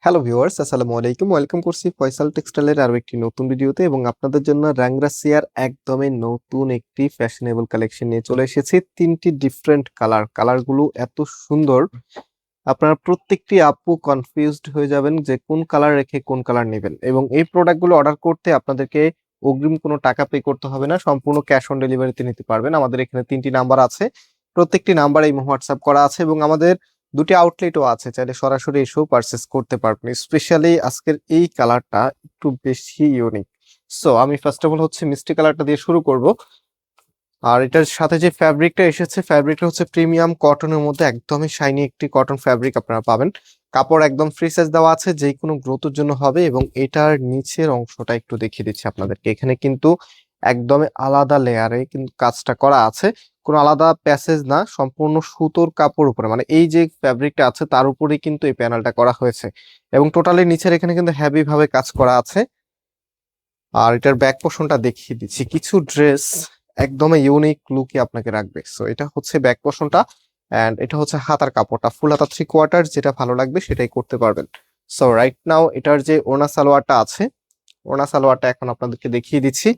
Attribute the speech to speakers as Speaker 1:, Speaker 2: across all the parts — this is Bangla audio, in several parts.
Speaker 1: হ্যালো ভিউয়ার্স, আসসালামু আলাইকুম। ওয়েলকাম করছি ফয়সাল টেক্সটাইলের আরো একটি নতুন ভিডিওতে এবং আপনাদের জন্য রাংরাসিয়ার একদমই নতুন একটি ফ্যাশনেবল কালেকশন নিয়ে চলে এসেছি। তিনটি ডিফারেন্ট কালারগুলো এত সুন্দর, আপনারা প্রত্যেকটি আপু কনফিউজড হয়ে যাবেন যে কোন কালার রেখে কোন কালার নেবেন। এবং এই প্রোডাক্টগুলো অর্ডার করতে আপনাদেরকে অগ্রিম কোনো টাকা পে করতে হবে না, সম্পূর্ণ ক্যাশ অন ডেলিভারিতে নিতে পারবেন। আমাদের এখানে তিনটি নাম্বার আছে, প্রত্যেকটি নাম্বার এই হোয়াটসঅ্যাপ করা আছে এবং আমাদের দুটি আউটলেটও আছে, চাইলে সরাসরি এসেও পারচেস করতে পারবেন। স্পেশালি আজকের এই কালারটা একটু বেশি ইউনিক। সো আমি ফার্স্ট অফ অল হচ্ছে মিষ্টি কালারটা দিয়ে শুরু করব। আর এটার সাথে যে ফ্যাব্রিকটা এসেছে, ফ্যাব্রিকটা হচ্ছে প্রিমিয়াম কটনের মধ্যে একদমই শাইনি একটি কটন ফ্যাব্রিক আপনারা পাবেন। কাপড় একদম ফ্রি সাইজ দেওয়া আছে, যে কোনো গ্রোথের জন্য হবে। এবং এটার নিচের অংশটা একটু দেখিয়ে দিচ্ছি আপনাদেরকে। এখানে কিন্তু একদমই আলাদা লেয়ারে কিন্তু কাজটা করা আছে, কোনো আলাদা প্যাসেজ না, সম্পূর্ণ সুতোর কাপড় উপরে, মানে এই যে ফ্যাব্রিকটা আছে তার উপরেই কিন্তু এই প্যানেলটা করা হয়েছে। এবং টোটালি নিচের এখানে কিন্তু হেভি ভাবে কাজ করা আছে। আর এটার ব্যাক পোর্শনটা দেখিয়ে দিচ্ছি, কিছু ড্রেস একদমই ইউনিক লুকই আপনাকে রাখবে। সো এটা হচ্ছে ব্যাক পোর্শনটা, এন্ড এটা হচ্ছে হাতার কাপড়টা, ফুল হাতা 3/4, যেটা ভালো লাগবে সেটাই করতে পারবেন। সো রাইট নাও এটার যে ওড়না সালোয়ারটা আছে, ওড়না সালোয়ারটা এখন আপনাদেরকে দেখিয়ে দিচ্ছি।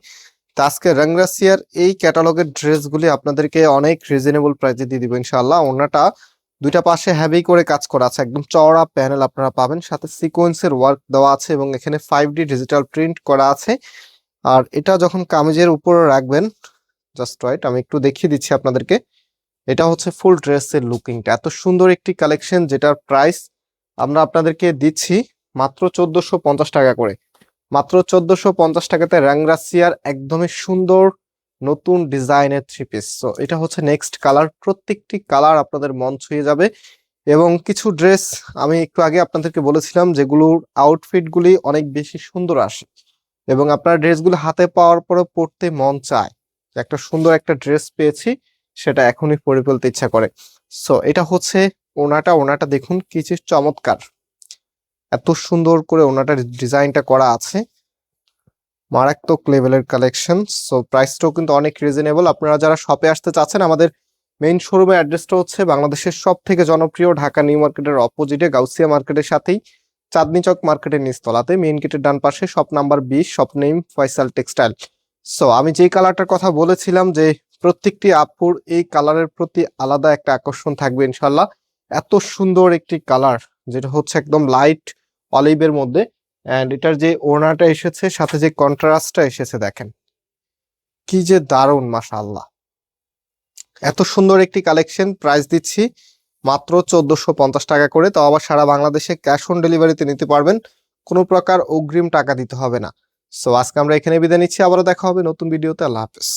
Speaker 1: তো আজকে রাংরাসিয়ার এই ক্যাটালগের ড্রেসগুলি আপনাদেরকে অনেক রিজনেবল প্রাইসে দিয়ে দিব ইনশাআল্লাহ। ওড়নাটা দুইটা পাশে হেভি করে কাজ করা আছে, একদম চওড়া প্যানেল আপনারা পাবেন, সাথে সিকোয়েন্সের ওয়ার্ক দেওয়া আছে এবং এখানে 5D ডিজিটাল প্রিন্ট করা আছে। আর এটা যখন কামিজের উপরে রাখবেন, জাস্ট রাইট, আমি একটু দেখিয়ে দিচ্ছি আপনাদেরকে। এটা হচ্ছে ফুল ড্রেসের লুকিংটা, এত সুন্দর একটি কালেকশন যেটার প্রাইস আমরা আপনাদেরকে দিচ্ছি মাত্র 1450 টাকা করে। মাত্র 1450 টাকাতে রাংরাসিয়ার একদমই সুন্দর নতুন ডিজাইনের থ্রি পিস। তো এটা হচ্ছে নেক্সট কালার, প্রত্যেকটি কালার আপনাদের মন ছুঁয়ে যাবে। এবং কিছু ড্রেস আমি একটু আগে আপনাদেরকে বলেছিলাম যেগুলোর আউটফিটগুলি অনেক বেশি সুন্দর আসে এবং আপনার ড্রেসগুলো হাতে পাওয়ার পরে পরতে মন চায়, যে একটা সুন্দর একটা ড্রেস পেয়েছি সেটা এখনই পরে ফেলতে ইচ্ছা করে। সো এটা হচ্ছে ওনাটা দেখুন কি যে চমৎকার, এত সুন্দর করে ওনাটার ডিজাইনটা করা আছে, মারাত্মক লেভেলের কালেকশন। সো প্রাইসটাও কিন্তু অনেক রিজনেবল। আপনারা যারা শপে আসতে চাচ্ছেন, আমাদের মেইন শোরুমের অ্যাড্রেসটা হচ্ছে বাংলাদেশের সব থেকে জনপ্রিয় ঢাকা নিউ মার্কেটের অপোজিটে গাউসিয়া মার্কেটের সাথেই চাঁদনি চক মার্কেটের নিচতলাতে, মেইন গেটের ডান পাশে, shop number 20, shop name Faisal textile. So আমি যেই কালারটার কথা বলেছিলাম যে প্রত্যেকটি আপুর এই কালারের প্রতি আলাদা একটা আকর্ষণ থাকবে ইনশাল্লাহ। এত সুন্দর একটি কালার, যেটা হচ্ছে একদম লাইট অলিভের মধ্যে, এন্ড এটার যে ওড়নাটা এসেছে সাথে যে কন্ট্রাস্টটা এসেছে দেখেন কি যে দারুণ, মাশাআল্লাহ। এত সুন্দর একটি কালেকশন, প্রাইস দিচ্ছি মাত্র 1450 টাকা করে, তো আবার সারা বাংলাদেশে ক্যাশ অন ডেলিভারিতে নিতে পারবেন, কোনো প্রকার অগ্রিম টাকা দিতে হবে না। সো আজকে আমরা এখানে বিদায় নিচ্ছি, আবারও দেখা হবে নতুন ভিডিওতে। আল্লাহ হাফেজ।